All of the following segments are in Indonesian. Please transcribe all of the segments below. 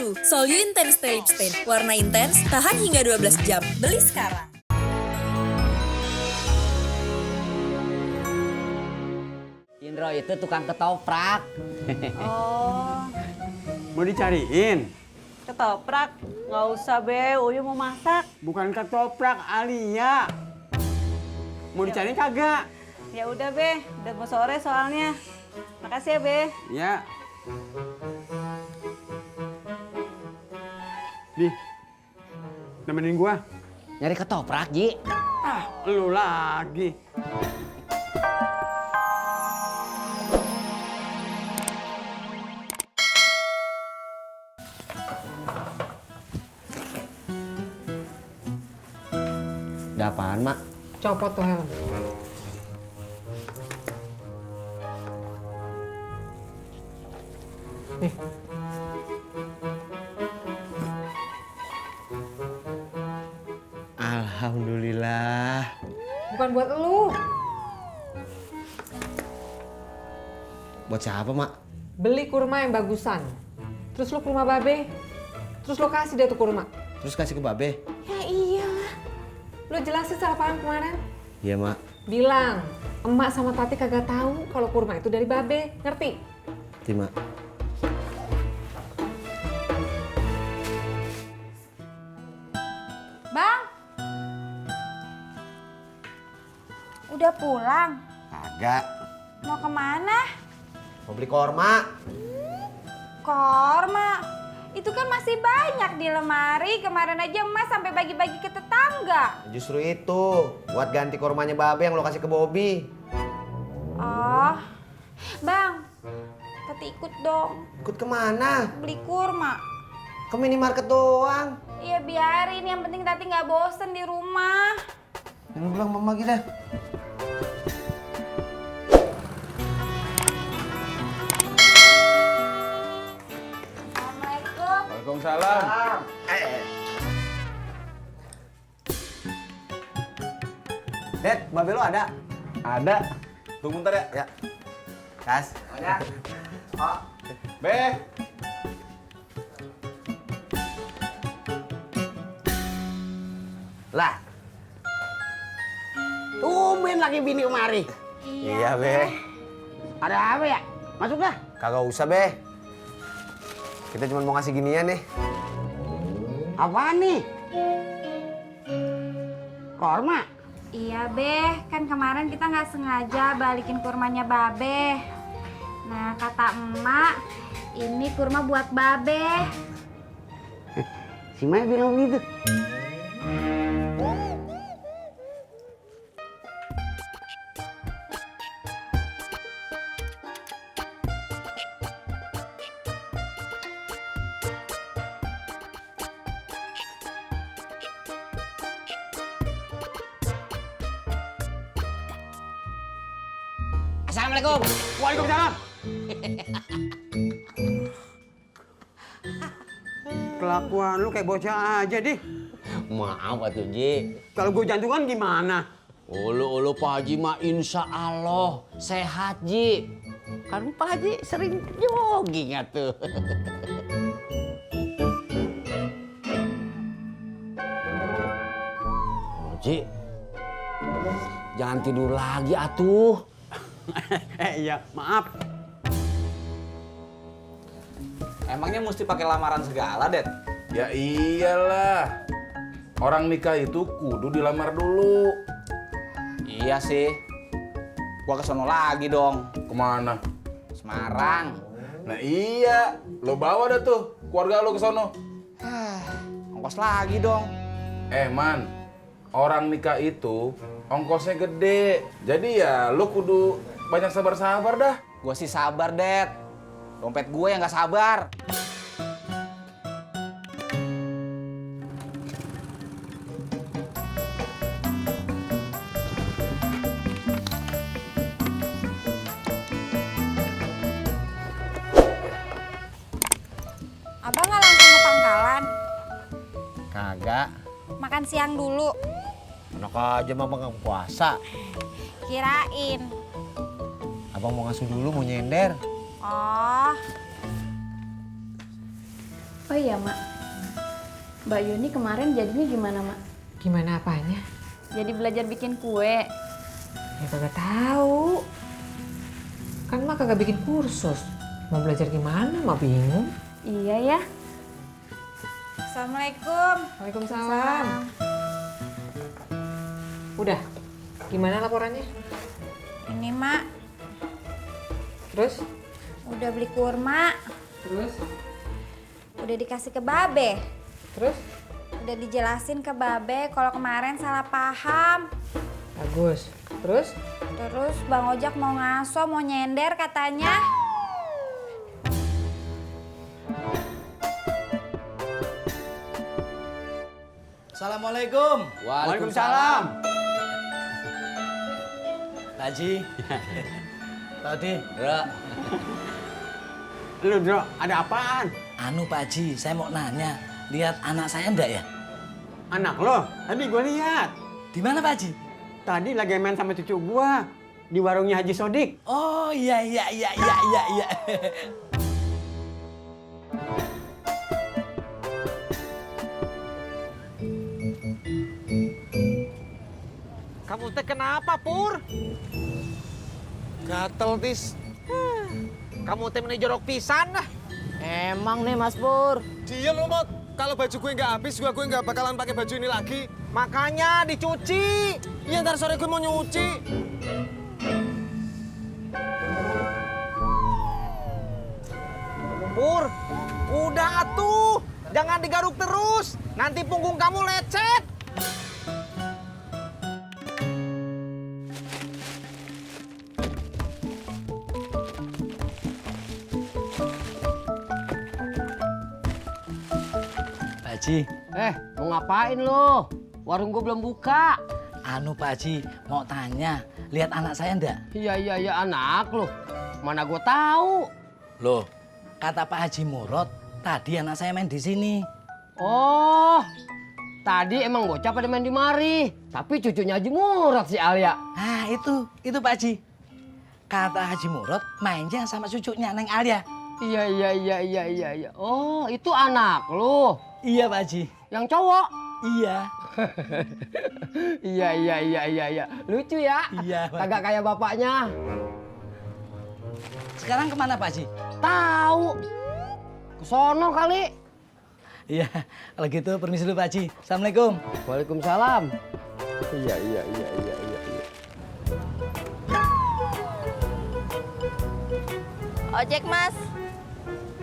Baru, Sol You Intense Stay Lip Stain. Warna intens, tahan hingga 12 jam. Beli sekarang. Indro itu tukang ketoprak. Oh, Mau dicariin? ketoprak. Nggak usah, Be. Uyu mau masak. Bukan ketoprak, Alia. Mau dicariin kagak? Ya udah, Be. Udah mau sore soalnya. Makasih ya, Be. Ya. Nih, nemenin gua. Nyari ketoprak, Ji. Ah, lu lagi. Ada apaan, Mak? Copot tuh helm. Nih. Alhamdulillah. Bukan buat elu. Buat siapa, Mak? Beli kurma yang bagusan. Terus lo ke rumah Babe. Terus lo kasih dia tuh kurma. Terus kasih ke Babe? Ya iyalah. Lo jelasin salah paham kemarin. Iya, Mak. Bilang, emak sama tati kagak tahu kalau kurma itu dari Babe. Ngerti? Ngerti, Mak. Bang, udah pulang? Kagak. Mau kemana? Mau beli korma. Korma. Itu kan masih banyak di lemari. Kemarin aja emas sampai bagi-bagi ke tetangga. Justru itu. Buat ganti kormanya Babe yang lo kasih ke Bobby. Oh, Bang, Tati ikut dong. Ikut kemana? Beli kurma. Ke minimarket doang. Iya biarin, yang penting Tati nggak bosen di rumah. Yang lu bilang mama gitu. Assalamualaikum. Waalaikumsalam. Dad, Babe lo ada? Ada. Tunggu bentar ya. Ya. Kas. Ada. Oh. Be. Lah. Tumben lagi bini kemari. Iya, Be. Ada apa ya? Masuk dah. Kagak usah, Be. Kita cuma mau ngasih ginian nih. Apaan nih? Korma. Iya Beh, kan kemarin kita nggak sengaja balikin kurmanya Babe. Nah kata emak, ini kurma buat Babe. Si Maya bilang begitu. Assalamualaikum. Waalaikumsalam. Kelakuan lu kayak bocah aja deh. Maaf atuh, Ji. Kalau gue jantungan gimana? Ulu Pak Haji mah insya Allah sehat, Ji. Kan Pak Haji sering jogging atuh. Oh, Ji. Jangan tidur lagi atuh. Iya, maaf. Emangnya mesti pakai lamaran segala, Det? Ya iyalah. Orang nikah itu kudu dilamar dulu. Iya sih. Gua kesono lagi dong. Kemana? Semarang. Nah iya, lo bawa dah tuh keluarga lo ke sono. Ongkos lagi dong. Man, orang nikah itu ongkosnya gede. Jadi ya lo kudu banyak sabar-sabar dah. Gua sih sabar, Det. Dompet gue yang nggak sabar. Abang nggak langsung ke pangkalan? Kagak. Makan siang dulu. Enak aja mama nggak puasa. Kirain. Abang mau ngasuh dulu, mau nyender. Oh, Oh iya, Mak. Mbak Yuni kemarin jadinya gimana, Mak? Gimana apanya? Jadi belajar bikin kue. Ya kagak tahu. Kan mak kagak bikin kursus. Mau belajar gimana? Mak bingung. Iya ya. Assalamualaikum. Waalaikumsalam. Udah. Gimana laporannya? Ini, Mak. Terus? Udah beli kurma. Terus? Udah dikasih ke Babe. Terus? Udah dijelasin ke Babe kalau kemarin salah paham. Bagus. Terus? Terus Bang Ojak mau ngaso, mau nyender katanya. Assalamualaikum. Waalaikumsalam. Pak Haji. Pak Odi. Bro. Lu, Bro, ada apaan? Anu Pak Haji, saya mau nanya. Lihat anak saya enggak ya? Anak lo? Tadi gue lihat. Di mana Pak Haji? Tadi lagi main sama cucu gua di warungnya Haji Sodik. Oh iya. Kamu teh kenapa, Pur? Gatel, Tis. Kamu teh meni jorok pisan dah. Emang nih, Mas Pur. Diam lu, Mot. Kalau baju gue nggak habis, gue nggak bakalan pakai baju ini lagi. Makanya dicuci. Iya, ntar sore gue mau nyuci. Pur, udah atuh. Jangan digaruk terus. Nanti punggung kamu lecet. Pak Haji. Mau ngapain lo? Warung gua belum buka. Anu Pak Haji, mau tanya. Lihat anak saya enggak? Iya anak lo. Mana gua tahu? Loh, kata Pak Haji Murad, tadi anak saya main di sini. Oh, tadi emang bocah pada main di mari. Tapi cucunya Haji Murad si Alia. Nah, itu Pak Haji. Kata Haji Murad mainnya sama cucunya Neng Alia. Iya. Oh, itu anak lo. Iya Pak Haji. Yang cowok. Iya. Iya. Lucu ya? Iya, Pak. Kagak kayak bapaknya. Sekarang kemana Pak Haji? Tahu. Kesono kali. Iya, kalau gitu permisi dulu Pak Haji. Assalamualaikum. Waalaikumsalam. Iya. Ojek, Mas.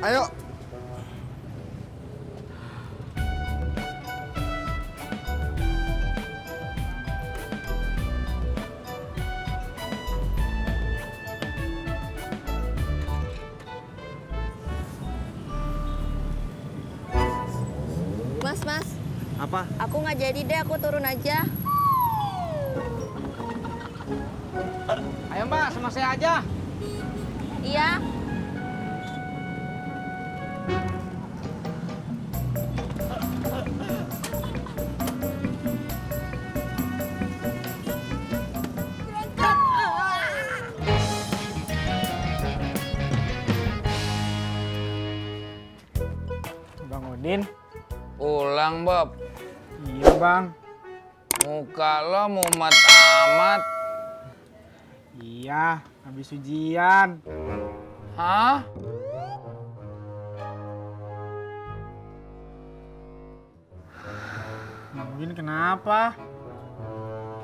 Ayo. Mas. Apa? Aku nggak jadi deh, aku turun aja. Ayo Mbak, sama saya aja. Iya. Bang Udin. Ulang, Bob. Iya, Bang. Muka lo mumet amat. Iya, habis ujian. Hah? Bang Udin kenapa?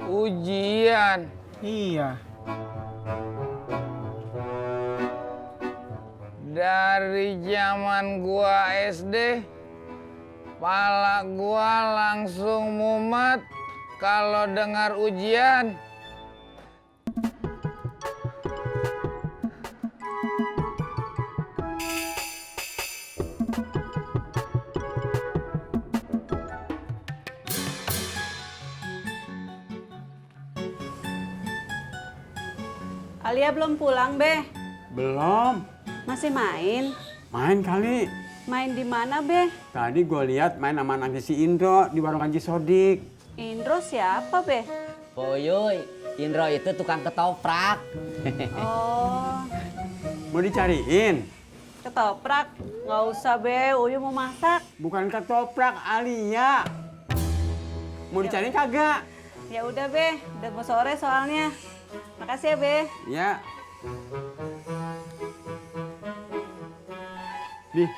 Ujian. Iya. Dari zaman gua SD, pala gua langsung mumet kalau dengar ujian. Alia belum pulang, Be. Belum. Masih main? Main kali. Main di mana, Be? Tadi gue lihat main sama anaknya si Indro di warung Haji Sodik. Indro siapa, Be? Boyoy, Indro itu tukang ketoprak. Oh, Mau dicariin? Ketoprak. Nggak usah, Be. Uyu mau masak. Bukan ketoprak, Alia. Mau dicari kagak? Ya udah, Be. Udah mau sore soalnya. Makasih ya, Be. Ya. Nih,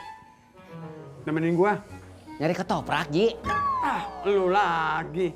nemenin gua. Nyari ketoprak, Ji. Lu lagi.